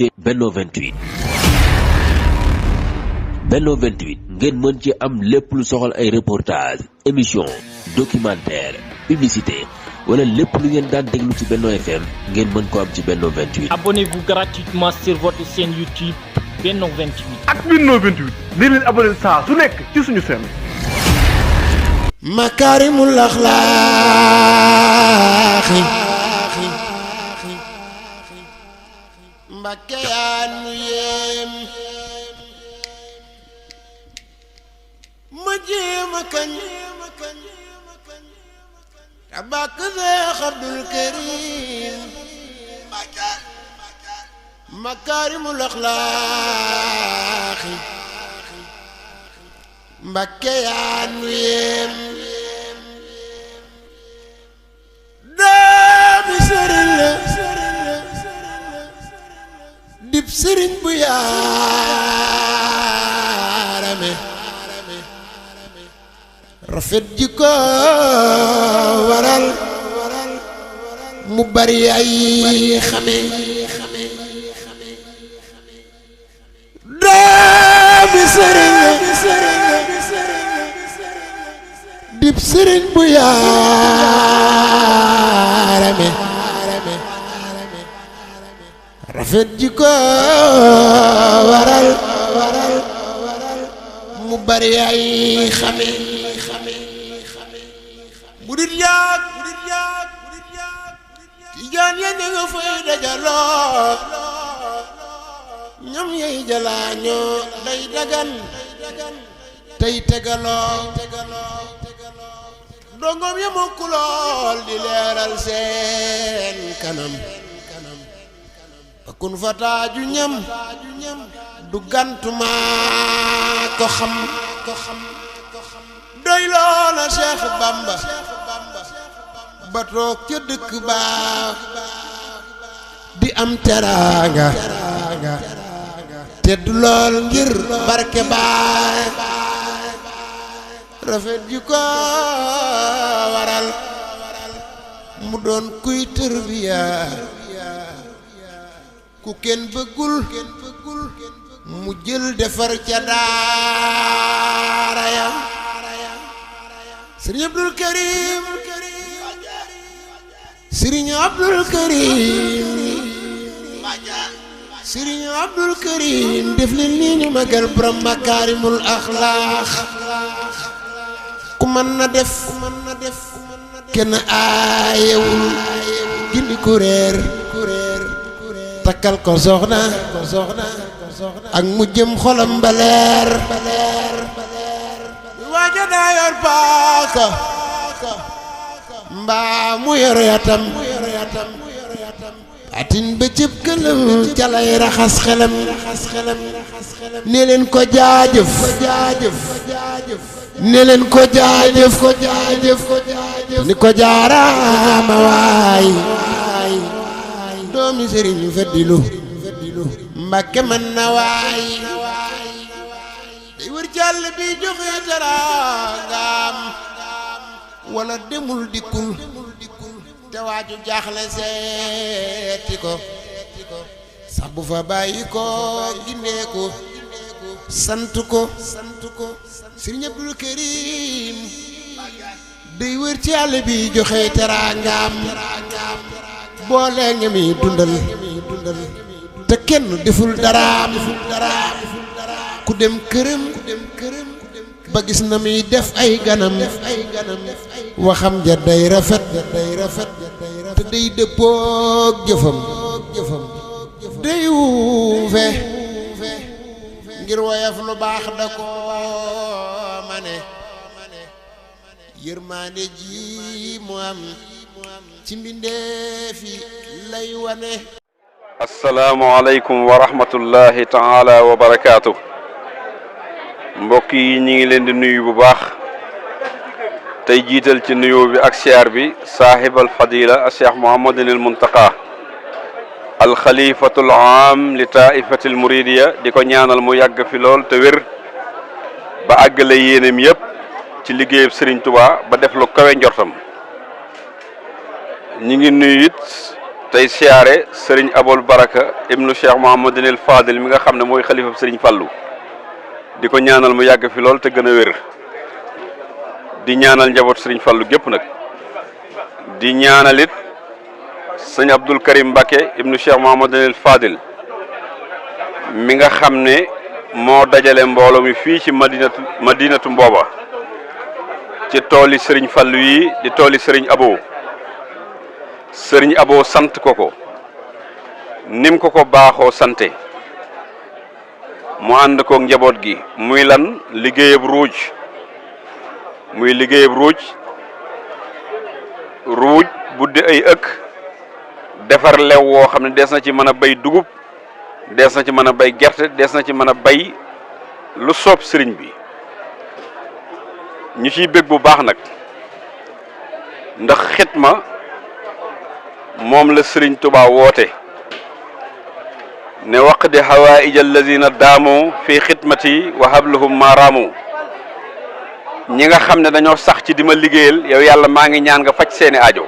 ci Benno 28. Benno 28 ngeen mën ci am lépp lu soxal ay reportage émission documentaire publicité wala lépp lu ngeen daan déglu ci Benno FM ngeen mën ko am ci Benno 28. Abonnez-vous gratuitement sur votre chaîne YouTube Benno 28. ak Benno 28 li leen abonné saa su nekk ci suñu chaîne. Makarimul Akhlaq Mbakke yaa nu yéem ma jéem a kañ tabak Seex Abdul Karim Makarimul Akhlaq Mbakke yaa nu yéem doomi sëriñ la dib sëriñ bu yaarame rafet jikko waral mu bari ay xame doomi sëriñ la dib sëriñ bu yaarame rafet jikko waral mu bari ay xame murid yaak tijaan ya nga fay dajaloo ñam yey jalaañoo day dagan tey tegaloo dongom ya mokku lool di leeral seen kanam kun fataaju ñam du gantuma ko xam doy loola Cheikh Bamba ba toog ca dëkk ba di am teraanga tedd lool ngir barke baay rafet ji ko waral mu doon kuy tërbiya ku kenn bëggul mu jël defar ca daara ya Sëriñ Abdul Karim Sëriñ Abdul Karim Sëriñ Abdul Karim def leen nii ñu magal borom Makarimul Akhlaq ku mën na def kenn aayewul gindi ku réer takkal ko soxna ak mu jëm xolam ba leer waaja daa yor paaka mbaa mu yor yatam atin ba cëb këlam ca lay raxas xelam ne leen ko jaajëf ne leen ko jaajëf ni ko jaaraama waay doomi sëriñ Fadilu Mbàkke mën na waay day wër jàll bi joxe teraangaam wala demul dikkul te waaju jaaxle seeti ko sax bu fa bàyyi ko gindee ko sant ko Sëriñ Abdul Karim day wër ci àll bi joxe teraangaam boole nga mi dundal te kenn deful daraam ku dem këram ba gis na muy def ay ganam waxam ja day rafet te day dëppook jëfam day wuufe ngir woyof lu baax da ko mane yërmaande ji mu am ci mbindeef yi lay wane. asalaamualeykum wa rahmatullahi taala wa barakaatu. mbokk yi ñi ngi leen di nuyu bu baax tey jiital ci nuyoo bi ak siyaar bi saaxib alfadila a cheikh Mouhamadul Muntaqa alxalifatul aam li taifatil muridiya di ko ñaanal mu yàgg fi lool te wér ba àggale yéenem yépp ci liggéeyub Serigne Touba ba def lu kawe njortam. ñi ngi nuyu it tey siyaare sëriñ Abul Baraka ibnu Cheikh Mouhamadinil Fadil mi nga xam ne mooy xalifa sëriñ Fallu di ko ñaanal mu yàgg fi lool te gën a wér di ñaanal njaboot sëriñ Fallu gépp nag di ñaanalit sëñ Abdul Karim Mbacke ibnu Cheikh Mouhamadinil Fadil mi nga xam ne moo dajale mbooloo mi fii ci madinatu Mbooba ci tooli sëriñ Fallu yi di tooli sëriñ Abo sant ko nim ko baaxoo sante mu ànd ko njaboot gi muy lan liggéeyab ruuj buddi ay ëkk defar lew woo xam ne des na ci mën a bay dugub des na ci mën a bay gerte des na ci mën a bay lu soob sëriñ bi ñu ciy bég bu baax nag ndax xitma moom la sëriñ Tuubaa woote ne waqdi hawaïj allazina daamu fi xidmati wa hablahum maaraamu ñi nga xam ne dañoo sax ci di ma liggéeyal yow yàlla maa ngi ñaan nga faj seeni aajo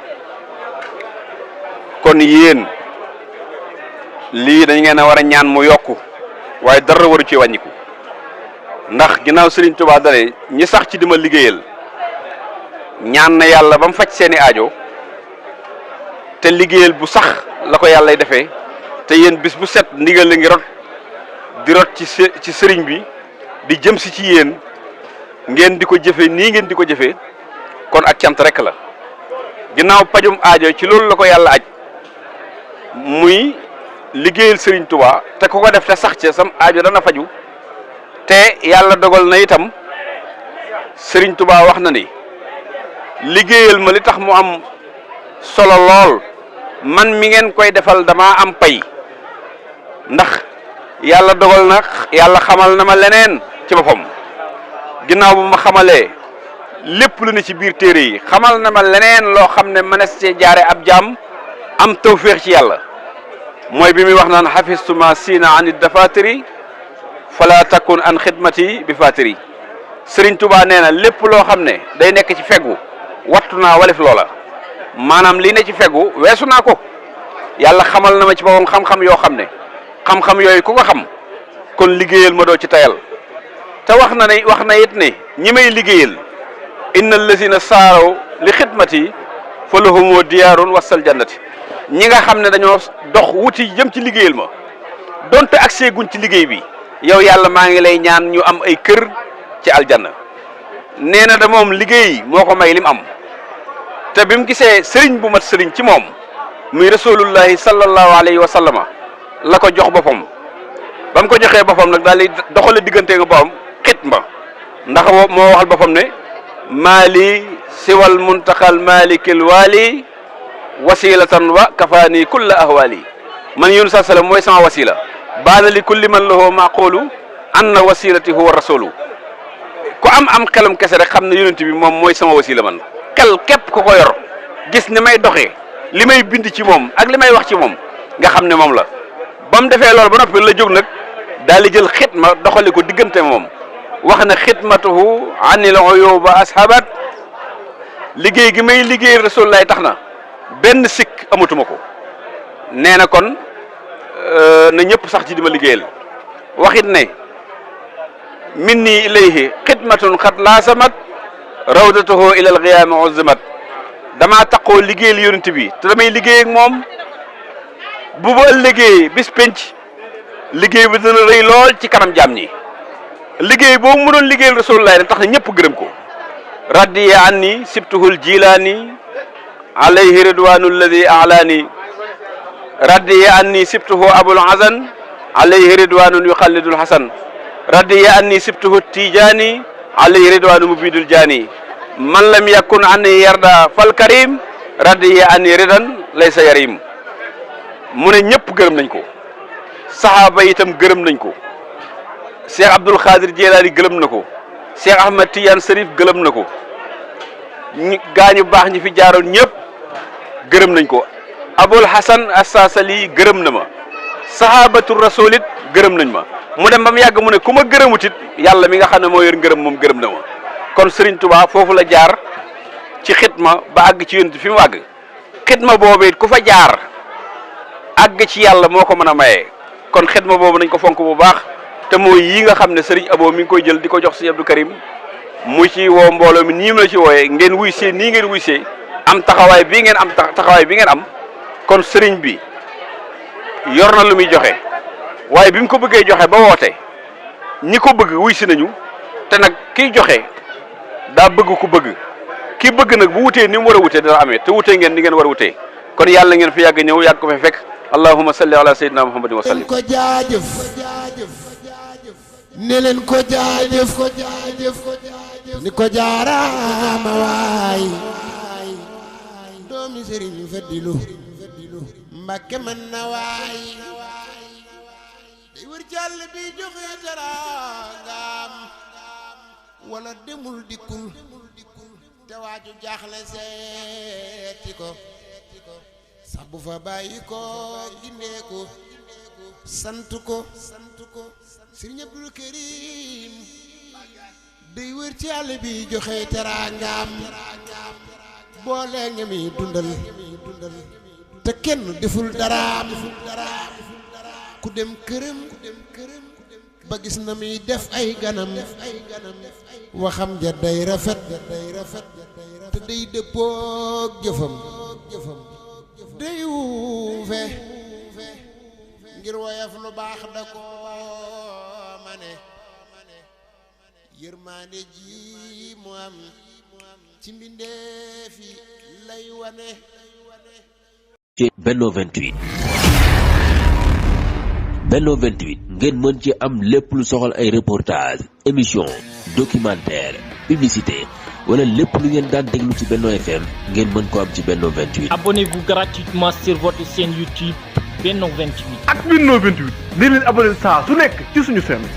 kon yéen lii dañ ngeen a war a ñaan mu yokku waaye dara waru ci wàññiku ndax ginnaaw sëriñ Tuubaa dale ñi sax ci di ma liggéeyal ñaan na yàlla ba mu faj seeni aajo te liggéeyal bu sax la ko yàllay defee te yéen bis bu set ndigal la ngi rot di rot ci sëriñ bi di jëm si ci yéen ngeen di ko jëfe nii ngeen di ko jëfee kon ak cant rek la ginnaaw pajum aajo ci loolu la ko yàlla aj muy liggéeyal sëriñ Tuubaa te ku ko def te sax ca sam aajo dana faju te yàlla dogal na itam sëriñ Tuubaa wax na ni liggéeyal ma li tax mu am solo lool man mi ngeen koy defal dama am pay ndax yàlla dogal na yàlla xamal na ma leneen ci boppam ginnaaw bu ma xamalee lépp lu ne ci biir téere yi xamal na ma leneen loo xam ne mënees cee jaare ab jaam am tawféex ci yàlla mooy bi muy wax naan xafistuma siina an dafatiri fala takun an xidmati bi fatiri Sëriñ Tuubaa nee na lépp loo xam ne day nekk ci feggu wattu naa walif loola maanaam lii ne ci feggu weesu naa ko yàlla xamal na ma ci boppam xam-xam yoo xam ne xam-xam yooyu ku ko xam kon liggéeyal ma doo ci tayal te wax na it ne ñi may liggéeyal inna allazina saaraw li xidmati fa lahumu diyaarun wasal jannati ñi nga xam ne dañoo dox wuti jëm ci liggéeyal ma donte accès guñ ci liggéey bi yow yàlla maa ngi lay ñaan ñu am ay kër ci aljanna nee na da moom liggéey moo ko may lim am te bi mu gisee sëriñ bu mat sëriñ ci moom muy rasulullahi sallallahu alayhi wa sallama la ko jox boppam ba mu ko joxee boppam nag daal di doxale diggante nga boppam xitma ndax moo waxal boppam ne maali siwal muntaxal malikil waali wasilatan wa kafaani kulla ahwali man yunus saa sallam mooy sama wasila baana li kulli man lahu maqulu anna wasilati huwa rasulu ku am xelam kese rek xam ne yonent bi moom mooy sama wasila man xel képp ku ko yor gis ni may doxee li may bind ci moom ak li may wax ci moom nga xam ne moom la ba mu defee loolu ba noppi la jóg nag daal di jël xitma doxali ko diggante moom wax na xitmatuhu anil uyuba ashabat liggéey gi may liggéey rasulullahi tax na benn sikk amatuma ko nee na kon na ñëpp sax ci di ma liggéeyal waxit ne minni ilayhi xidmatun xat laasamat rawdatuhu ila alqiyaami uzzimat damaa taqoo liggéeyal yonent bi te damay liggéey ak moom bu ba ëllëgee bis penc liggéey bi dana rëy lool ci kanam jaam ñi liggéey boobu mu doon liggéeyal rasulullah ne tax na ñëpp gërëm ko radiya anni sibtuhul jilaani alayhi ridwanu alladi alaani radiya anni sibtuhu abul hasan alayhi ridwanun yuxallidul hasan radiya anni sibtuhu tijaani alayhi ridwanu mubidul jaani man lam yakun anni yarda fal karim radiya anni ridan laysa yarim mu ne ñëpp gërëm nañ ko saxaaba itam gërëm nañ ko Cheikh Abdul Xaadir Jilaani gërëm na ko Cheikh Ahmad Tidiane Sarif gërëm na ko gaañu baax ñi fi jaaroon ñëpp gërëm nañ ko Abul Hasan As-Saasali gërëm na ma sahabatu rasulit gërëm nañ ma mu dem ba mu yàgg mu ne ku ma gërëmut it yàlla mi nga xam ne moo yor ngërëm moom gërëm na ma kon Serigne Touba foofu la jaar ci xitma ba àgg ci yonent fi mu àgg xitma boobu it ku fa jaar àgg ci yàlla moo ko mën a maye kon xidma boobu nañ ko fonk bu baax te mooy yi nga xam ne sëriñ Abo mi ngi koy jël di ko jox si Abdou Karim mu ci woo mbooloo mi nii mu la ci wooyee ngeen wuy see nii ngeen wuy see am taxawaay bii ngeen am taxawaay bi ngeen am kon sëriñ bi yor na lu muy joxe waaye bi mu ko bëggee joxe ba woote ñi ko bëgg wuy si nañu te nag kiy joxe daa bëgg ku bëgg ki bëgg nag bu wutee ni mu war a wutee dana amee te wutee ngeen ni ngeen war a wutee kon yàlla ngeen fi yàgg ñëw yàgg ko fi fekk allahumma salli ala sayyidina muhammadin wa sallim ko jaajëf ne leen ko jaajëf ni ko jaaraama waay doomi Sëriñ Fadilu Mbàkke mën na waay day wër jàll bi joxe teraangaam wala demul dikkul te waaju jaaxle seeti ko sax bu fa bàyyi ko gindee ko sant ko Sëriñ Abdul Karim day wër ci àll bi joxe teraangaam boole nga mi dundal te kenn deful daraam ku dem këram ba gis na muy def ay ganam waxam ja day rafet te day dëppook jëfam day wuufe ngir woyof lu baax da ko mane yërmaande ji mu am ci mbindeef yi lay wane ci Benno 28 Benno 28 ngeen mën ci am lépp lu soxal ay reportage émission documentaire publicité wala lépp lu ngeen daan déglu ci Benno FM ngeen mën ko am ci Benno 28. Abonnez-vous gratuitement sur votre chaîne YouTube Benno 28. ak Benno 28 ne leen abonné saa su nekk ci suñu chaîne.